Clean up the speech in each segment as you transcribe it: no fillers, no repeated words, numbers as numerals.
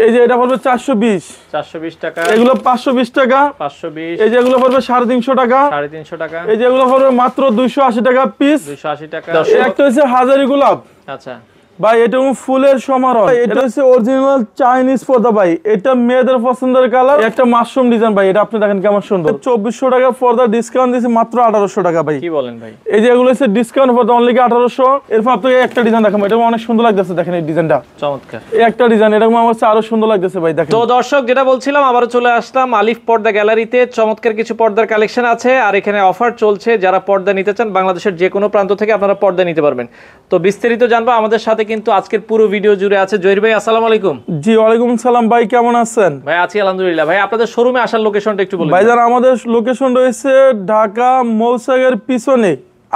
এই যে এটা পড়বে 420 টাকা, এগুলো 520 টাকা, 520, এই যে এগুলো পড়বে 350 টাকা, 350 টাকা, এই যে এগুলো পড়বে মাত্র 280 টাকা পিস, 280 টাকা। একটা হচ্ছে হাজারি গোলাপ। আচ্ছা ভাই এটা ফুলের সমারোহ, এটা হচ্ছে অরিজিনাল চাইনিজ পর্দা ভাই, এটা মেয়েদের পছন্দের কালার, একটা মাশরুম ডিজাইন ভাই, এটা আপনি দেখেন কেমন সুন্দর। 2400 টাকা পর্দা ডিসকাউন্ট দিয়েছে মাত্র 1800 টাকা ভাই। কি বলেন ভাই? এই যে এগুলো হচ্ছে ডিসকাউন্ট পর্দা অনলি 1800। এরপর আপনাকে একটা ডিজাইন দেখাবো, এটা অনেক সুন্দর লাগতেছে, দেখেন এই ডিজাইনটা চমৎকার। এই একটা ডিজাইন এরকম আমার কাছে আরো সুন্দর লাগতেছে ভাই, দেখেন। তো দর্শক যেটা বলছিলাম, আবারও চলে আসলাম আলিফ পর্দা গ্যালারিতে। চমৎকার কিছু পর্দার কালেকশন আছে, আর এখানে অফার চলছে। যারা পর্দা নিতে চান বাংলাদেশের যে কোনো প্রান্ত থেকে আপনারা পর্দা নিতে পারবেন। তো বিস্তারিত জানবো আমাদের সাথে কিন্তু আজকের পুরো ভিডিও জুড়ে আছে জহির ভাই। আসসালামু আলাইকুম। জি ওয়ালাইকুম সালাম ভাই, কেমন আছেন? ভাই আছি আলহামদুলিল্লাহ। ভাই আপনাদের শোরুমে আসার লোকেশনটা একটু বলুন। ভাইজান আমাদের লোকেশন রয়েছে ঢাকা মৌসাগের পিছনে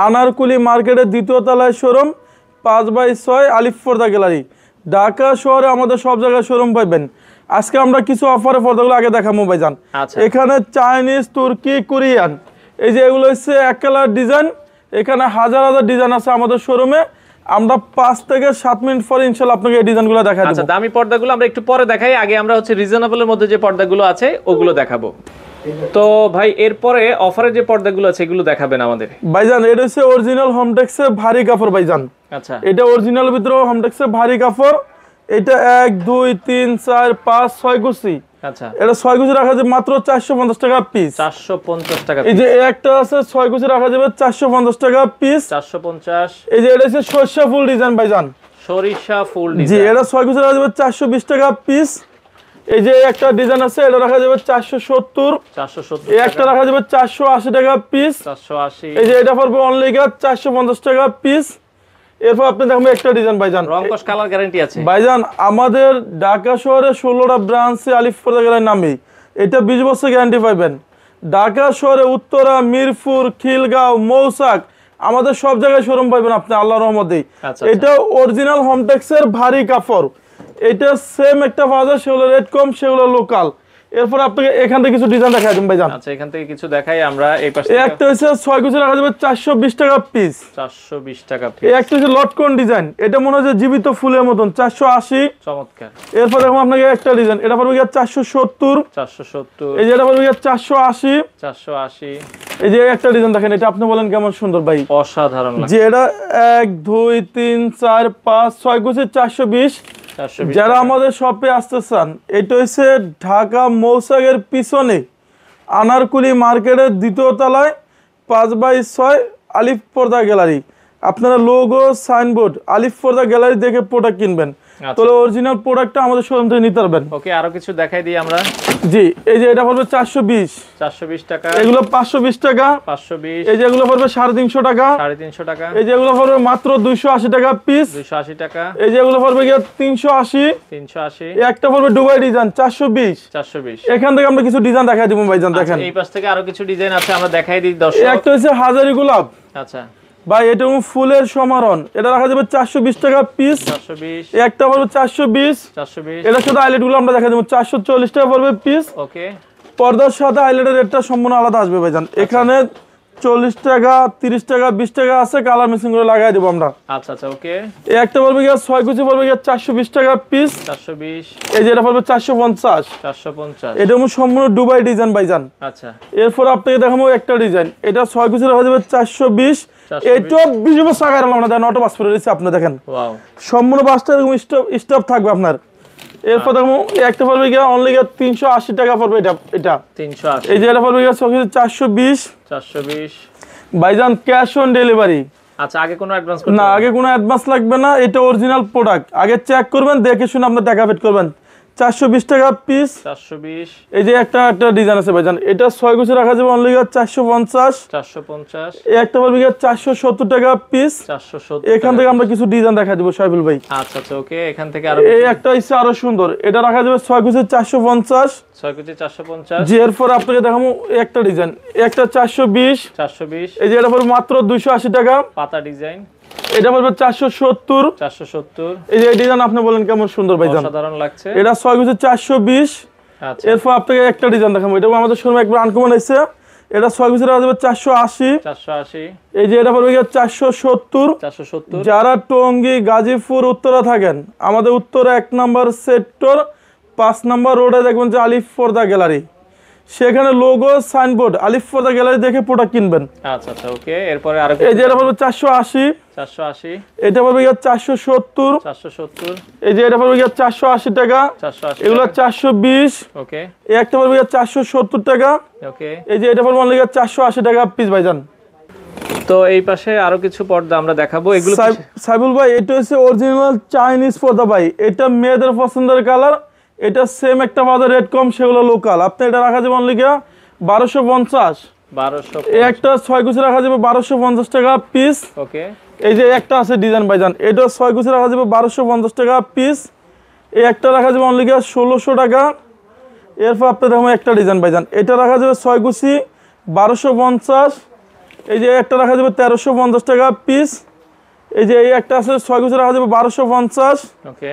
আনারকুলি মার্কেটের দ্বিতীয় তলায় শোরুম, 5/6 আলিফ পর্দা গ্যালারি। ঢাকা শহরে আমাদের সব জায়গায় শোরুম পাইবেন। আজকে আমরা কিছু অফারে পর্দাগুলো আগে দেখাবো ভাইজান। এখানে চাইনিজ, তুর্কি, কোরিয়ান, এই যে এগুলো হচ্ছে এক কালার ডিজাইন। এখানে হাজার হাজার ডিজাইন আছে আমাদের শোরুমে। আমরা 5 থেকে 7 মিনিট পরে ইনশাআল্লাহ আপনাকে এই ডিজাইনগুলো দেখাবো। আচ্ছা, দামি পর্দাগুলো আমরা একটু পরে দেখাই, আগে আমরা হচ্ছে রিজনেবলের মধ্যে যে পর্দাগুলো আছে ওগুলো দেখাবো। তো ভাই এরপরে অফারের যে পর্দাগুলো আছে এগুলো দেখাবেন আমাদের। ভাইজান এটা হচ্ছে অরিজিনাল হোমটেক্সের ভারী কাপড় ভাইজান। আচ্ছা, এটা অরিজিনাল ভিতরে হোমটেক্সের ভারী কাপড়। এটা 1 2 3 4 5 6 কুচি। আচ্ছা, এটা 6 কুচি রাখা যাবে মাত্র 450 টাকা পিস। 450 টাকা। এই যে একটা আছে 6 কুচি রাখা যাবে 450 টাকা পিস। 450। এই যে এটা হচ্ছে সরিষা ফুল ডিজাইন ভাইজান, সরিষা ফুল ডিজাইন। জি এটা 6 কুচি রাখা যাবে 420 টাকা পিস। এই যে একটা ডিজাইন আছে, এটা রাখা যাবে 470। 470। এই একটা রাখা যাবে 480 টাকা পিস। 480। এই যে এটা পড়বে অনলি 450 টাকা পিস। এরপর আপনি দেখবেন একটা ডিজাইন ভাইজান, রং কস কালার গ্যারান্টি আছে ভাইজান। আমাদের ঢাকা শহরে 16টা ব্রাঞ্চে আলিফ পর্দা গ্যালারির নামে এটা 20 বছর গ্যারান্টি পাবেন। ঢাকা শহরে উত্তরা, মিরপুর, খিলগাঁও, মৌসাক, আমাদের সব জায়গায় শোরুম পাবেন আপনি আল্লাহর রহমতে। এটা অরিজিনাল হোমটেক্সের ভারী কাপড়। এটা সেম একটা পাওয়া যায়, সেগুলো রেট কম, সেগুলো লোকাল। এরপর আপনাকে এখান থেকে কিছু ডিজাইন দেখাই দিন ভাইজান। আচ্ছা, এখান থেকে কিছু দেখাই আমরা। এই পাশে একটা হচ্ছে 6 কুচি রাখা যাবে 420 টাকা পিস। 420 টাকা পিস। এই একটা হচ্ছে লটকন ডিজাইন, এটা মনে হয় জীবিত ফুলের মতন, 480। চমৎকার। এরপর দেখো আপনাকে একটা ডিজাইন, এটা পড়বে 470। 470। এই যে এটা পড়বে 480। 480। এই যে একটা ডিজাইন দেখেন, এটা আপনি বলেন কেমন সুন্দর ভাই, অসাধারণ লাগে। যে এটা 1 2 3 4 5 6 কুচি 420। যারা আমাদের শপে আসতে চান, এটা হচ্ছে ঢাকা মৌসাগের পিছনে আনারকুলি মার্কেটের দ্বিতীয় তলায় 5/6 আলিফ পর্দা গ্যালারি। আপনারা লোগো, সাইনবোর্ড, আলিফ পর্দা গ্যালারি দেখে প্রোডাক্ট কিনবেন, তাহলে অরিজিনাল প্রোডাক্টটা আমাদের শোরুম থেকে নিতে পারবেন। ওকে, আরো কিছু দেখাই দিই আমরা। জি এই যে এটা পড়বে 420 টাকা, এগুলো 520 টাকা, 520। এই যে এগুলো পড়বে 350 টাকা, 350 টাকা। এই যে এগুলো পড়বে মাত্র 280 টাকা পিস, 280 টাকা। এই যে এগুলো পড়বে 380। 380। একটা পড়বে দুবাই ডিজাইন 420। এখান থেকে আমরা কিছু ডিজাইন দেখাই দিব ভাইজান, দেখেন এই পাশ থেকে আরো কিছু ডিজাইন আছে, আমরা দেখাই দিই দর্শক। একটা হচ্ছে হাজারি গোলাপ। আচ্ছা ভাই এটা ফুলের সমারোহ, এটা রাখা যাবে 420 টাকা পিস। 420। একটা পড়বে 420। এটা শুধু হাইলাইট গুলো আমরা দেখা দেবো 440 টাকা পড়বে পিস। ওকে, পর্দার সাথে হাইলাইটের রেটটা সম্পূর্ণ আলাদা আসবে ভাইজান। এখানে 40 টাকা, 30 টাকা, 20 টাকা আছে, কালার মেশিন করে লাগাই দেবো আমরা। আচ্ছা আচ্ছা, ওকে। একটা পড়বে 6 কুচি পড়বে 420 টাকা পিস। 420। এই যে এটা পড়বে 450। 450। এটা সম্পূর্ণ দুবাই ডিজাইন ভাইজান। আচ্ছা, এরপর আপনাকে দেখাবো একটা ডিজাইন, এটা 6 কুচি রাখা যাবে 420। এটা 20 বছর আগে আমরা দেন অটো পাস করে দিচ্ছি, আপনি দেখেন ওয়াও, সম্পূর্ণ বাসটা এরকম স্টপ থাকবে আপনার। এরপর দেখো একটা পড়বে অনলি 380 টাকা পড়বে এটা 380। এই যে এটা পড়বে 420। 420 ভাইজান ক্যাশ অন ডেলিভারি। আচ্ছা, আগে কোনো অ্যাডভান্স না, আগে কোনো অ্যাডভান্স লাগবে না, এটা অরিজিনাল প্রোডাক্ট। আগে চেক করবেন, দেখে শুনে আপনার টাকা পেড করবেন। 420 টাকা পিস। 420। এই যে একটা ডিজাইন আছে ভাইজান, এটা 6 কুচি রাখা যাবে অনলি 450। 450। এই একটা পড়বে 470 টাকা পিস। 470। এখান থেকে আমরা কিছু ডিজাইন দেখা দেব সাইফুল ভাই। আচ্ছা আচ্ছা, ওকে। এখান থেকে আরো এই একটা ইচ্ছে আরো সুন্দর, এটা রাখা যাবে 6 কুচি 450। 6 কুচি 450। জি এরপর আপনাকে দেখাবো একটা ডিজাইন, একটা 420। 420। এই যে এটা পড়বে মাত্র 280 টাকা, পাতা ডিজাইন। এটা পড়বে 470। 470। এই যে ডিজাইন আপনি বলেন কেমন সুন্দর ভাইজান, অসাধারণ লাগছে। এটা 6 কুচি 420। আচ্ছা, এরপর আপনাকে একটা ডিজাইন দেখাবো, এটা আমাদের শোরুমে একবার আনকমন আছে, এটা 6 কুচি রাখা যাবে 480। 480। এই যে এটা পড়বে 470। 470। যারা টঙ্গী, গাজীপুর, উত্তরা থাকেন, আমাদের উত্তরা 1 নম্বর সেক্টর 5 নম্বর রোডে দেখবেন যে আলিফ পর্দা গ্যালারি, সেখানে লোগো সাইনবোর্ড আলিফ পর্দা গ্যালারি দেখে প্রোডাক্ট কিনবেন। আচ্ছা আচ্ছা, ওকে। এরপরে আরো এই যে এটা পড়বে 480, 480, এটা পড়বে 470, 470, এই যে এটা পড়বে 480 টাকা, 480, এগুলো 420, ওকে এই একটা পড়বে 470 টাকা, ওকে। এই যে এটা পড়বে অনলি 480 টাকা পিস ভাইজান। তো এই পাশে আরো কিছু পর্দা আমরা দেখাবো, এগুলো সাইবুল ভাই এটা হচ্ছে অরিজিনাল চাইনিজ পর্দা ভাই, এটা মেয়েদের পছন্দের কালার, এটা সেম একটা বাজার রেট কম, সেগুলো লোকাল। আপনি এটা রাখা যাবে অনলি 1250, 1200, এই একটা 6 গুছি রাখা যাবে 1250 টাকা পিস, ওকে। এই যে একটা আছে ডিজাইন ভাইজান, এটা 6 গুছি রাখা যাবে 1250 টাকা পিস, এই একটা রাখা যাবে অনলি 1600 টাকা। এরপর আপনি দেখুন একটা ডিজাইন ভাইজান, এটা রাখা যাবে 6 গুছি 1250, এই যে একটা রাখা যাবে 1350 টাকা পিস, এই যে এই একটা আছে 6 গুছি রাখা যাবে 1250, ওকে।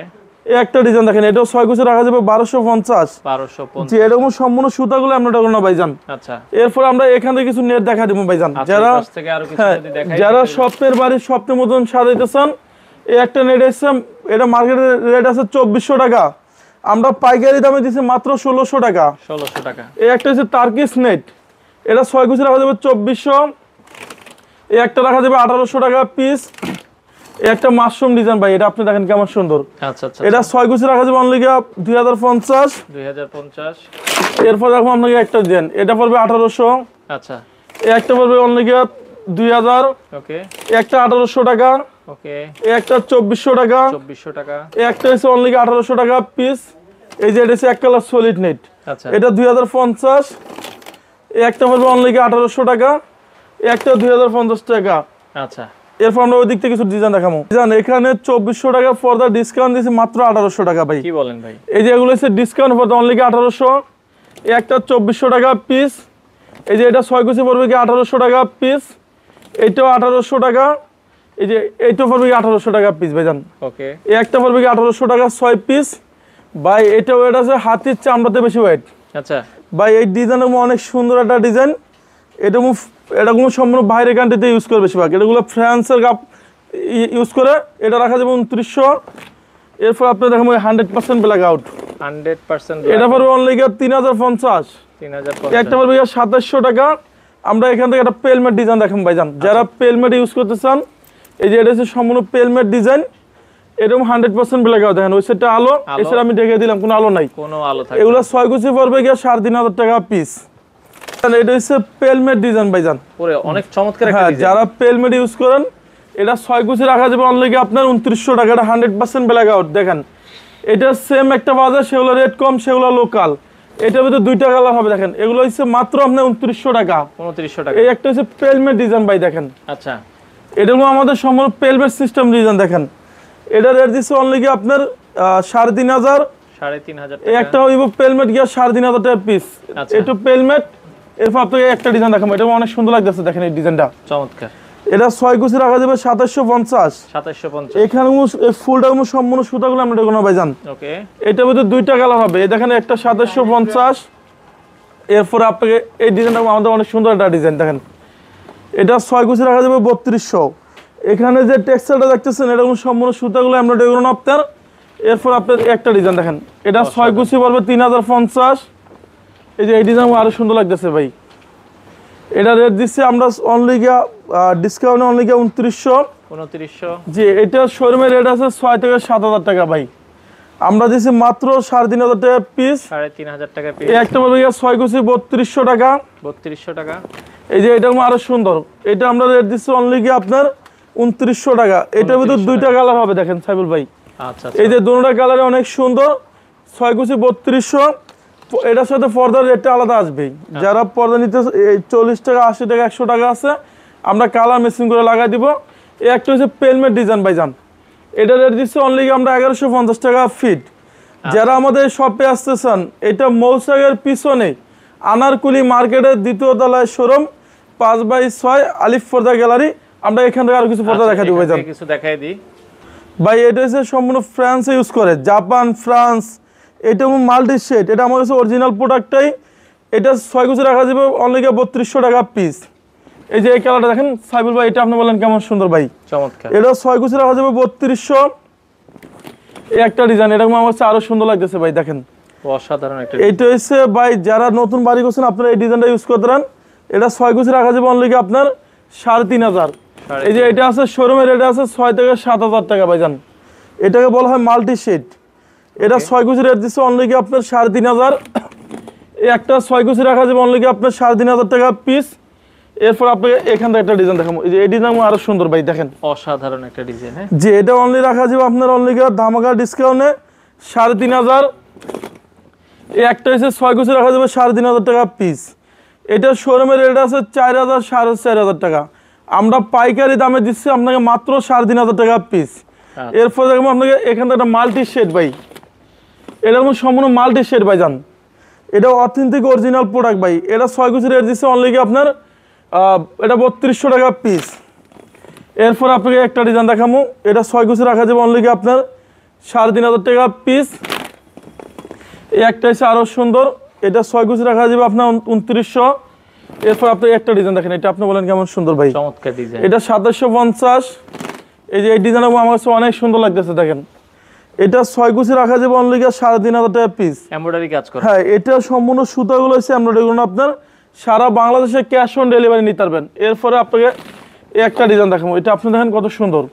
এই একটা ডিজাইন দেখেন, এটাও 6 গুছি রাখা যাবে 1250, 1250, যে এরকম সম্পূর্ণ সুতাগুলো আমরা এটা করব ভাইজান। আচ্ছা। এরপর আমরা এখান থেকে কিছু নেট দেখা দেব ভাইজান, যারা থেকে আরো কিছু যদি দেখাই, যারা স্বপ্নের বাড়ি স্বপ্নের মতন সাজাইতে চান, এই একটা নেট এসে, এটা মার্কেটের রেট আছে 2400 টাকা, আমরা পাইকারি দামে দিছি মাত্র 1600 টাকা। 1600 টাকা। এই একটা হচ্ছে টার্কিশ নেট, এটা 6 গুছি রাখা যাবে 2400, এই একটা রাখা যাবে 1800 টাকা পিস, এই একটা মাশরুম ডিজাইন ভাই, এটা আপনি দেখেন কেমন সুন্দর। আচ্ছা আচ্ছা, এটা 6 গুছি রাখা যাবে অনলি 2050, 2050। এরপর দেখো আপনাকে একটা ডিজাইন, এটা পড়বে 1800, আচ্ছা, এই একটা পড়বে অনলি 2000, ওকে, এই একটা 1800 টাকা, ওকে। এই একটা 2400 টাকা, 2400 টাকা, এই একটা হচ্ছে অনলি 1800 টাকা পিস, এই যে এটা হচ্ছে এক কালার সলিড নেট, আচ্ছা, এটা 2050, এই একটা পড়বে অনলি 1800 টাকা, এই একটা 2050 টাকা। আচ্ছা। এরপর আমরা ওই দিক থেকে কিছু ডিজাইন দেখাবো। ডিজাইন এখানে 2400 টাকা পর্দা ডিসকাউন্ট দিয়েছি মাত্র 1800 টাকা ভাই। কি বলেন ভাই? এই যে এগুলো হচ্ছে ডিসকাউন্ট পর্দা অনলি 1800, এই একটা 2400 টাকা পিস, এই যে এটা 6 গুছি পড়বে 1800 টাকা পিস, এইটাও 1800 টাকা, এই যে এইটাও পড়বে 1800 টাকা পিস ভাইজান, ওকে। এই একটা পড়বে 1800 টাকা 6 পিস ভাই। এটাও এটা আছে হাতির চামড়াতে বেশি ওয়েট আচ্ছা ভাই, এই ডিজাইনের অনেক সুন্দর একটা ডিজাইন, এটা এটাগুলো সম্পূর্ণ বাইরের কান্ট্রিতে ইউজ করে বেশিরভাগ, এটাগুলো ফ্রান্সের কাপ ইউজ করে, এটা রাখা যাবে 2900। এরপর আপনি দেখেন 100% ব্ল্যাক আউট, 100% এটা পড়বে অনলি 3050, 3050, একটা পড়বে 2700 টাকা। আমরা এখান থেকে একটা পেলমেট ডিজাইন দেখেন ভাইজান, যারা পেলমেট ইউজ করতে চান, এই যে এটা হচ্ছে সম্পূর্ণ পেলমেট ডিজাইন, এরকম 100% ব্ল্যাক আউট দেখেন, ওই সেটটা আলো, এছাড়া আমি ঢেকে দিলাম কোনো আলো নাই, কোনো আলো থাকে। এগুলো 6 গুছি পড়বে 3500 টাকা পিস। এটা হচ্ছে পেলমেট ডিজাইন ভাইজান, পুরো অনেক চমৎকার একটা হ্যাঁ, ডিজাইন। যারা পেলমেট ইউজ করেন, এটা 6 গুছি রাখা যাবে অনলি আপনার 2900 টাকা, এটা 100% ব্ল্যাক আউট দেখেন, এটা সেম একটা বাজার, সেগুলো রেট কম, সেগুলো লোকাল, এটার ভিতরে দুইটা কালার হবে দেখেন, এগুলো হচ্ছে মাত্র আপনার 2900 টাকা, 2900 টাকা। এই একটা হচ্ছে পেলমেট ডিজাইন ভাই দেখেন, আচ্ছা, এটাগুলো আমাদের সম্পূর্ণ পেলমেট সিস্টেম ডিজাইন দেখেন, এটা রেট দিচ্ছে অনলি আপনার 3500, 3500 এই টাকা। একটা হইব পেলমেট 3500 টাকা পিস, আচ্ছা। এটা পেলমেট। এরপর আপনাকে একটা ডিজাইন দেখাবো, এটা অনেক সুন্দর লাগতেছে দেখেন এই ডিজাইনটা, চমৎকার। এটা 6 গুছি রাখা যাবে 2750, 2750, এখানে ফুলটা সম্পূর্ণ সুতাগুলো আমরা দেখুন ভাইজান, ওকে। এটার ভিতরে দুইটা কালার হবে, এই দেখেন একটা 2750, এরপর আপনাকে এই ডিজাইনটা আমাদের অনেক সুন্দর একটা ডিজাইন দেখেন, এটা 6 গুছি রাখা যাবে 3200, এখানে যে টেক্সচারটা দেখতেছেন, এটা সম্পূর্ণ সুতাগুলো আমরা দেখুন আপনার। এরপর আপনার একটা ডিজাইন দেখেন, এটা 6 গুছি পড়বে 3050, এই যে এই ডিজাইন আরো সুন্দর লাগতেছে ভাই, এটা রেট দিচ্ছি আমরা অনলি ডিসকাউন্টে অনলি 2900, জি, এটা শোরুমের রেট আছে 6 থেকে 7000 টাকা ভাই, আমরা দিচ্ছি মাত্র 3500 টাকা পিস, 3500 টাকা পিস। এই একটা বলবে 6 গুছি 3200 টাকা, 3200 টাকা। এই যে এটা আরো সুন্দর, এটা আমরা রেট দিচ্ছি অনলি আপনার 2900 টাকা, এটার ভিতর দুইটা কালার হবে দেখেন সাইবুল ভাই, আচ্ছা, এই যে দুটোটা কালারে অনেক সুন্দর, 6 গুছি 3200, এটার সাথে পর্দার রেটটা আলাদা আসবে, যারা পর্দা নিতে 40 টাকা 80 টাকা 100 টাকা আছে, আমরা কালার মেশিন করে লাগাই দিব। এই একটা হচ্ছে পেলমেট ডিজাইন ভাইজান, এটা রেট দিচ্ছে অনলি আমরা 1150 টাকা ফিট। যারা আমাদের শপে আসতে চান, এটা মৌসাগের পিছনে আনারকুলি মার্কেটের 2য় তলায় শোরুম, 5/6 আলিফ পর্দা গ্যালারি। আমরা এখান থেকে আরো কিছু পর্দা দেখা দিব ভাইজান, কিছু দেখাই দিই ভাই। এটা হচ্ছে সম্পূর্ণ ফ্রান্সে ইউজ করে, জাপান, ফ্রান্স, এটা মাল্টি শেড, এটা আমার কাছে অরিজিনাল প্রোডাক্টটাই, এটা 6 গুছি রাখা যাবে অনলি 3200 টাকা পিস। এই যে এই কালারটা দেখেন সাইবুল ভাই, এটা আপনি বলেন কেমন সুন্দর ভাই, চমৎকার। এটা 6 গুছি রাখা যাবে 3200, এই একটা ডিজাইন, এটা আমার কাছে আরো সুন্দর লাগতেছে ভাই দেখেন, অসাধারণ একটা এইটা হচ্ছে ভাই যারা নতুন বাড়ি করছেন আপনারা এই ডিজাইনটা ইউজ করতে পারেন। এটা 6 গুছি রাখা যাবে অনলি আপনার 3,500। এই যে এটা আছে শোরুমের রেট আছে 6 থেকে 7,000 টাকা ভাইজান। এটাকে বলা হয় মাল্টি শেড। এটা 6 গুছি রেট দিচ্ছে অনলি আপনার 3,500। এই একটা 6 গুছি রাখা যাবে অনলি আপনার 3,500 টাকা পিস। এরপর আপনাকে এখান থেকে একটা ডিজাইন দেখাবো। এই যে এই ডিজাইন আরো সুন্দর ভাই দেখেন, অসাধারণ একটা ডিজাইন। হ্যাঁ, যে এটা অনলি রাখা যাবে আপনার অনলি ধামাকা ডিসকাউন্টে 3,500। এই একটা হচ্ছে 6 গুছি রাখা যাবে 3,500 টাকা পিস। এটা শোরুমের রেট আছে 4,000 4,500 টাকা। আমরা পাইকারি দামে দিচ্ছি আপনাকে মাত্র 3,500 টাকা পিস। এরপর দেখবো আপনাকে এখান থেকে একটা মাল্টি শেড ভাই, এটা কোনো সম্পূর্ণ মাল্টি শেড ভাই জান। এটা অথেন্টিক অরিজিনাল প্রোডাক্ট ভাই। এটা 6 গুছি রেট দিচ্ছে অনলি আপনার এটা 3200 টাকা পিস। এরপর আপনাকে একটা ডিজাইন দেখাবো। এটা 6 গুছি রাখা যাবে অনলি আপনার 3,500 টাকা পিস। এই একটা হচ্ছে আরো সুন্দর, এটা 6 গুছি রাখা যাবে আপনার 2900। এরপর আপনি একটা ডিজাইন দেখেন, এটা আপনি বলেন কেমন সুন্দর ভাই, চমৎকার ডিজাইন। এটা 2750। এই যে এই ডিজাইনটা আমার কাছে অনেক সুন্দর লাগতেছে দেখেন। এটা 6 গুছি রাখা যাবে অনলি 3,500 টাকা পিস। এমব্রয়ডারি কাজ করা। হ্যাঁ, এটা সম্পূর্ণ সুতাগুলো হচ্ছে এমব্রয়ডারি গুলো আপনার সারা বাংলাদেশে ক্যাশ অন ডেলিভারি নিতে পারবেন। এরপরে আপনাকে এই একটা ডিজাইন দেখাবো, এটা আপনি দেখেন কত সুন্দর।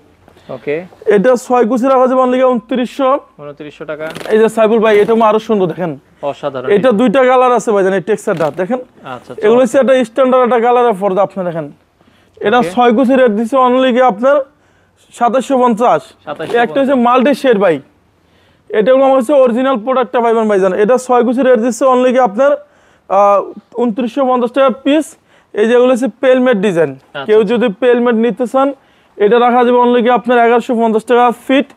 ওকে, এটা 6 গুছি রাখা যাবে অনলি 2900 টাকা। এই যে সাইবুল ভাই, এটা আরো সুন্দর দেখেন, অসাধারণ। এটা দুইটা কালার আছে ভাই জানেন, টেক্সচারটা দেখেন। আচ্ছা, এগুলো হচ্ছে একটা স্ট্যান্ডার্ড একটা কালারের পর্দা আপনি দেখেন। এটা 6 গুছি রেট দিচ্ছে অনলি আপনার 2750। একটা হচ্ছে মাল্টি শেড ভাই, এটা হলো আমার হচ্ছে অরিজিনাল প্রোডাক্টটা পাইবেন ভাই জানেন। এটা 6 গুছি রেট দিচ্ছে অনলি আপনার 2950 টাকা পিস। এই যেগুলো হচ্ছে পেলমেট ডিজাইন, কেউ যদি পেলমেট নিতে চান এটা রাখা যাবে অনলি আপনার 1150 টাকা ফিট।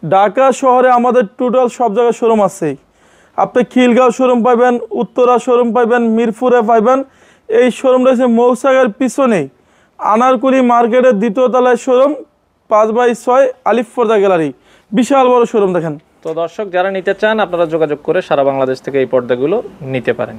ঢাকা শহরে আমাদের টোটাল সব জায়গায় শোরুম আছে। আপনি খিলগাঁও শোরুম পাইবেন, উত্তরা শোরুম পাইবেন, মিরপুরে পাইবেন। এই শোরুমটা হচ্ছে মৌসাগের পিছনে আনারকুলি মার্কেটের 2য় তলায় শোরুম, 5/6 আলিফ পর্দা গ্যালারি, বিশাল বড় শোরুম দেখেন। তো দর্শক যারা নিতে চান আপনারা যোগাযোগ করে সারা বাংলাদেশ থেকে এই পর্দাগুলো নিতে পারেন।